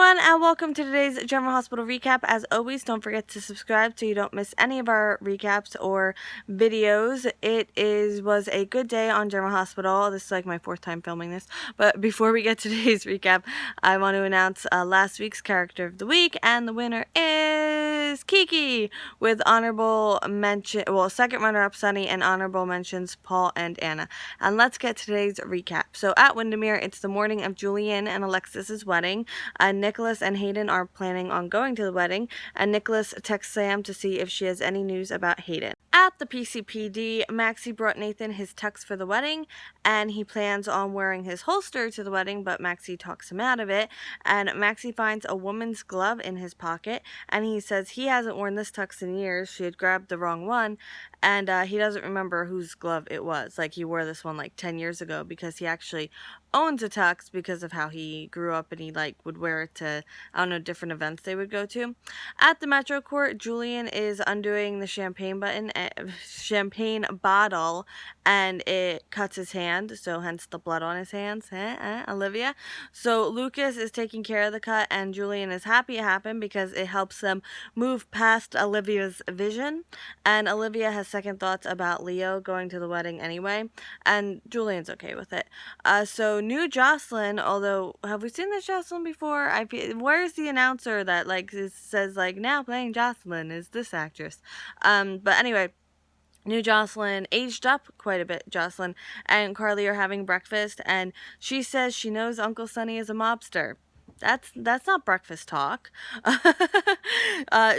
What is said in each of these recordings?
everyone, and welcome to today's General Hospital recap. As always, don't forget to subscribe so you don't miss any of our recaps or videos. Was a good day on General Hospital. This is like my fourth time filming this. But before we get to today's recap, I want to announce last week's character of the week, and the winner is Kiki with honorable mention. Well, second runner-up Sunny and honorable mentions Paul and Anna. And let's get to today's recap. So at Windermere, it's the morning of Julian and AlexiS' wedding. Nicholas and Hayden are planning on going to the wedding, and Nicholas texts Sam to see if she has any news about Hayden. At the PCPD, Maxie brought Nathan his tux for the wedding, and he plans on wearing his holster to the wedding, but Maxie talks him out of it, and Maxie finds a woman's glove in his pocket, and he says he hasn't worn this tux in years. She had grabbed the wrong one, and he doesn't remember whose glove it was. Like, he wore this one like 10 years ago because he actually owns a tux because of how he grew up, and he would wear it to, I don't know, different events they would go to. At the Metro Court, Julian is undoing the champagne bottle, and it cuts his hand, so hence the blood on his hands. Olivia. So Lucas is taking care of the cut, and Julian is happy it happened because it helps them move past Olivia's vision, and Olivia has second thoughts about Leo going to the wedding anyway, and Julian's okay with it. So new Jocelyn, although, have we seen this Jocelyn before? Where's the announcer that says now playing Jocelyn is this actress? But anyway, new Jocelyn, aged up quite a bit, Jocelyn and Carly are having breakfast, and she says she knows Uncle Sonny is a mobster. That's not breakfast talk.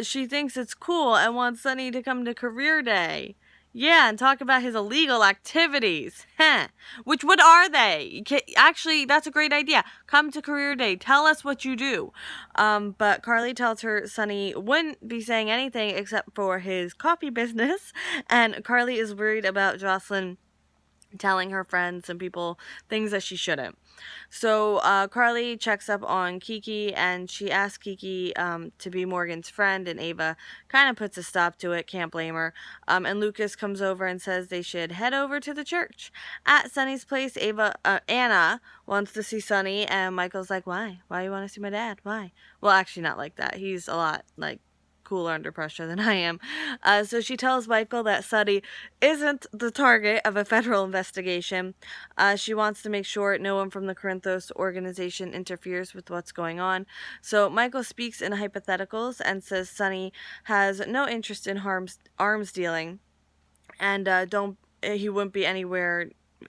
She thinks it's cool and wants Sonny to come to career day. Yeah, and talk about his illegal activities. Which, what are they? Actually, that's a great idea. Come to career day. Tell us what you do. But Carly tells her Sonny wouldn't be saying anything except for his coffee business. And Carly is worried about Jocelyn telling her friends and people things that she shouldn't. So Carly checks up on Kiki, and she asks Kiki to be Morgan's friend, and Ava kind of puts a stop to it. Can't blame her. And Lucas comes over and says they should head over to the church. At Sonny's place, Anna wants to see Sonny, and Michael's like, why you want to see my dad? Why? Well, actually not like that. He's a lot cooler under pressure than I am. So she tells Michael that Sonny isn't the target of a federal investigation. She wants to make sure no one from the Corinthos organization interferes with what's going on. So Michael speaks in hypotheticals and says Sonny has no interest in arms dealing, and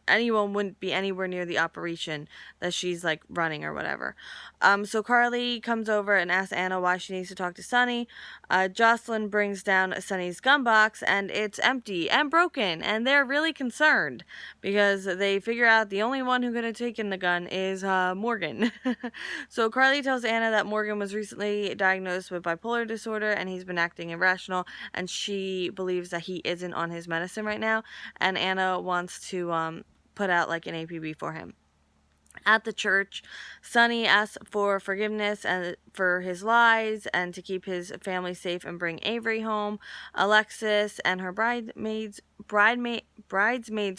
anyone wouldn't be anywhere near the operation that she's running or whatever. So Carly comes over and asks Anna why she needs to talk to Sonny. Jocelyn brings down Sonny's gun box, and it's empty and broken, and they're really concerned because they figure out the only one who could have taken the gun is Morgan. So Carly tells Anna that Morgan was recently diagnosed with bipolar disorder, and he's been acting irrational, and she believes that he isn't on his medicine right now, and Anna wants to put out an APB for him. At the church, Sonny asks for forgiveness and for his lies and to keep his family safe and bring Avery home. AlexiS and her bridesmaids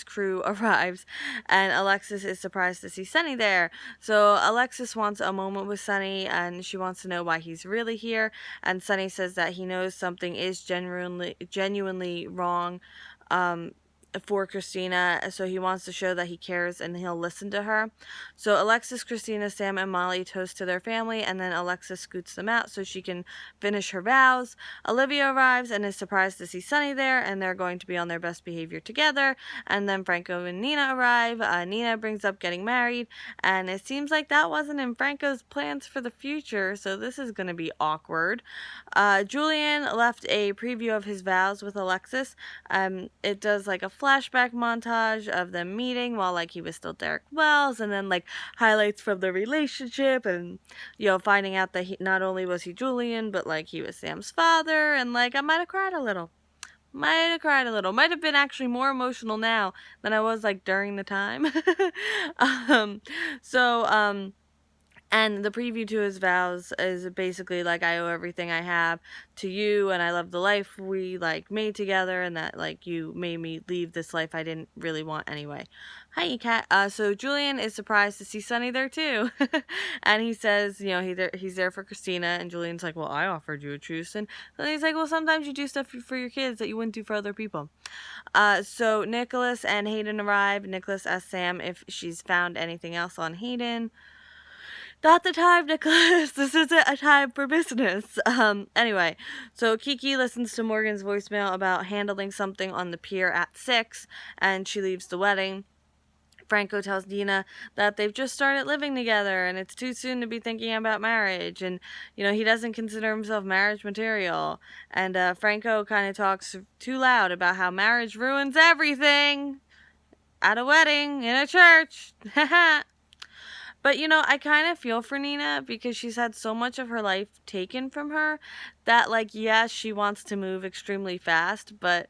crew arrives, and AlexiS is surprised to see Sonny there. So AlexiS wants a moment with Sonny, and she wants to know why he's really here, and Sonny says that he knows something is genuinely wrong for Christina, so he wants to show that he cares and he'll listen to her. So AlexiS, Christina, Sam, and Molly toast to their family, and then AlexiS scoots them out so she can finish her vows. Olivia arrives and is surprised to see Sonny there, and they're going to be on their best behavior together. And then Franco and Nina arrive. Nina brings up getting married, and it seems like that wasn't in Franco's plans for the future, so this is going to be awkward. Julian left a preview of his vows with AlexiS. It does a flashback montage of them meeting while he was still Derek Wells, and then highlights from the relationship, and finding out that he not only was he Julian, but he was Sam's father, and I might have cried a little. Might have been actually more emotional now than I was during the time. And the preview to his vows is basically like, I owe everything I have to you, and I love the life we like made together, and that like you made me leave this life I didn't really want anyway. Hi, Kat. So Julian is surprised to see Sunny there too, and he says, you know, he's there for Christina, and Julian's like, well, I offered you a truce, and then he's like, well, sometimes you do stuff for your kids that you wouldn't do for other people. So Nicholas and Hayden arrive. Nicholas asks Sam if she's found anything else on Hayden. Not the time, Nicholas. This isn't a time for business. Anyway, so Kiki listens to Morgan's voicemail about handling something on the pier at 6, and she leaves the wedding. Franco tells Dina that they've just started living together and it's too soon to be thinking about marriage, and, you know, he doesn't consider himself marriage material. And Franco kind of talks too loud about how marriage ruins everything at a wedding in a church. But, you know, I kind of feel for Nina because she's had so much of her life taken from her that, like, yes, she wants to move extremely fast, but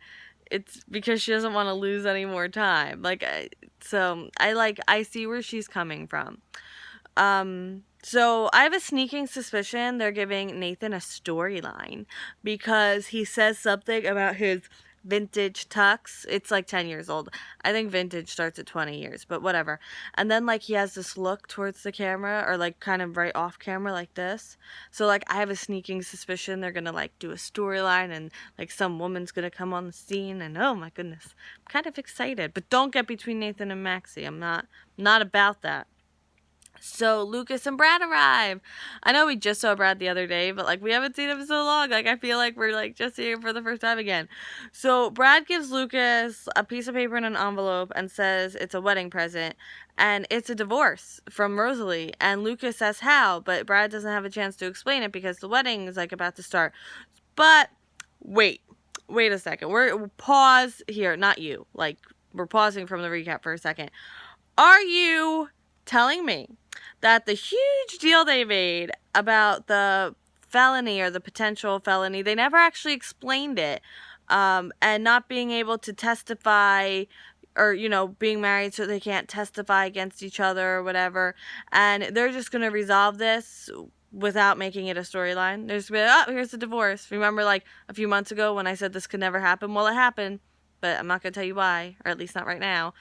it's because she doesn't want to lose any more time. Like, I see where she's coming from. So I have a sneaking suspicion they're giving Nathan a storyline because he says something about his vintage tux. It's like 10 years old. I think vintage starts at 20 years, but whatever. And then like he has this look towards the camera, or like kind of right off camera like this. So like I have a sneaking suspicion they're gonna like do a storyline and like some woman's gonna come on the scene, and oh my goodness, I'm kind of excited. But don't get between Nathan and Maxie. I'm not about that. So Lucas and Brad arrive. I know we just saw Brad the other day, but like we haven't seen him so long. Like I feel like we're like just seeing him for the first time again. So Brad gives Lucas a piece of paper in an envelope and says it's a wedding present, and it's a divorce from Rosalie. And Lucas says how, but Brad doesn't have a chance to explain it because the wedding is like about to start. But wait a second. We're pause here, not you. Like we're pausing from the recap for a second. Are you telling me that the huge deal they made about the felony or the potential felony, they never actually explained it, and not being able to testify, or, you know, being married so they can't testify against each other or whatever, and they're just going to resolve this without making it a storyline? They're just going to be like, oh, here's the divorce. Remember like a few months ago when I said this could never happen? Well, it happened, but I'm not going to tell you why, or at least not right now.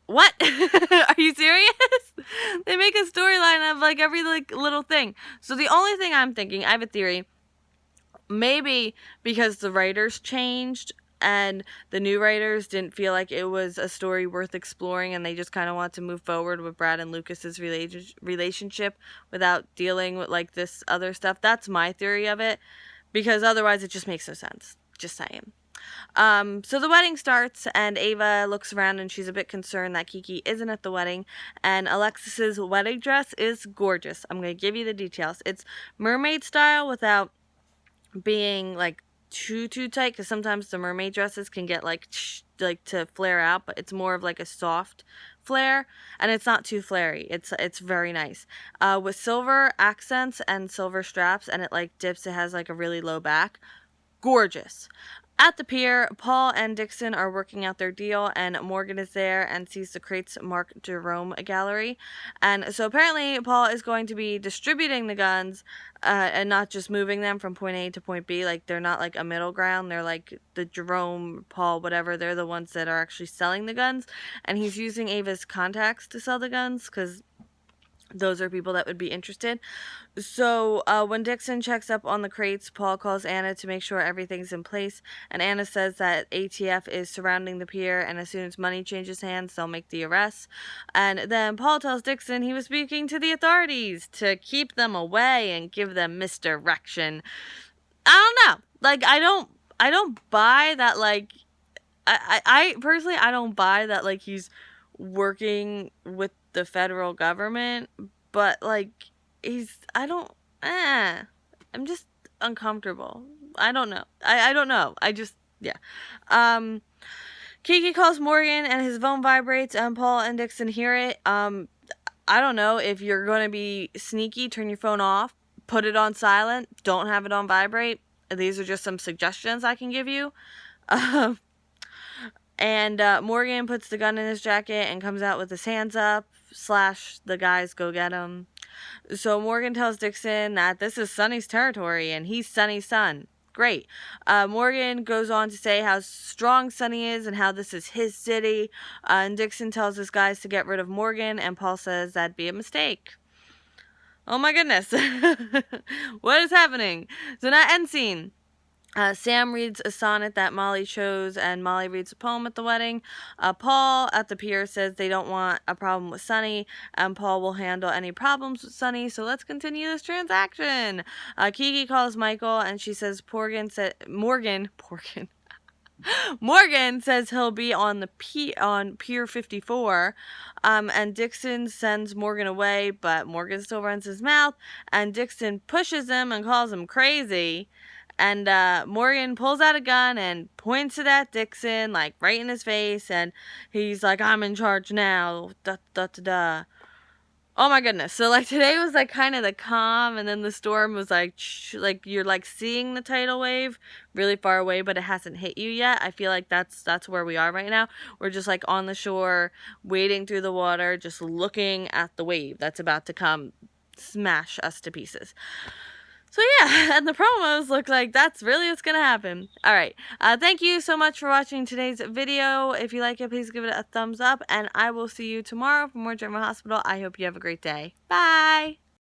What? Are you serious? They make a storyline of like every like little thing. So the only thing I'm thinking, I have a theory, maybe because the writers changed and the new writers didn't feel like it was a story worth exploring, and they just kind of want to move forward with Brad and Lucas's relationship without dealing with like this other stuff. That's my theory of it, because otherwise it just makes no sense. Just saying. So the wedding starts, and Ava looks around and she's a bit concerned that Kiki isn't at the wedding, and AlexiS's wedding dress is gorgeous. I'm going to give you the details. It's mermaid style without being like too tight, because sometimes the mermaid dresses can get like to flare out, but it's more of like a soft flare, and it's not too flary. It's very nice, with silver accents and silver straps, and it like dips. It has like a really low back. Gorgeous. At the pier, Paul and Dixon are working out their deal, and Morgan is there and sees the crates Mark Jerome gallery. And so apparently Paul is going to be distributing the guns, and not just moving them from point A to point B. Like, they're not like a middle ground. They're like the Jerome, Paul, whatever. They're the ones that are actually selling the guns. And he's using Ava's contacts to sell the guns, because those are people that would be interested. So when Dixon checks up on the crates, Paul calls Anna to make sure everything's in place, and Anna says that ATF is surrounding the pier, and as soon as money changes hands, they'll make the arrests. And then Paul tells Dixon he was speaking to the authorities to keep them away and give them misdirection. I don't know. Like, I don't buy that, like, I personally, I don't buy that, like, he's working with the federal government, but like I'm just uncomfortable. I don't know. I don't know. Kiki calls Morgan and his phone vibrates, and Paul and Dixon hear it. I don't know, if you're going to be sneaky, turn your phone off, put it on silent, don't have it on vibrate. These are just some suggestions I can give you. And Morgan puts the gun in his jacket and comes out with his hands up. slash the guys go get him. So Morgan tells Dixon that this is Sonny's territory and he's Sonny's son. Great. Morgan goes on to say how strong Sonny is and how this is his city. And Dixon tells his guys to get rid of Morgan, and Paul says that'd be a mistake. Oh my goodness. What is happening? So now end scene. Sam reads a sonnet that Molly chose, and Molly reads a poem at the wedding. Paul at the pier says they don't want a problem with Sonny, and Paul will handle any problems with Sonny, so let's continue this transaction. Kiki calls Michael, and she says Morgan says he'll be on Pier 54, and Dixon sends Morgan away, but Morgan still runs his mouth, and Dixon pushes him and calls him crazy. And Morgan pulls out a gun and points it at Dixon, like right in his face, and he's like, I'm in charge now. Da, da, da, da. Oh my goodness. So like today was like kind of the calm, and then the storm was like you're like seeing the tidal wave really far away, but it hasn't hit you yet. I feel like that's where we are right now. We're just like on the shore, wading through the water, just looking at the wave that's about to come smash us to pieces. So yeah, and the promos look like that's really what's going to happen. Alright, thank you so much for watching today's video. If you like it, please give it a thumbs up, and I will see you tomorrow for more General Hospital. I hope you have a great day. Bye!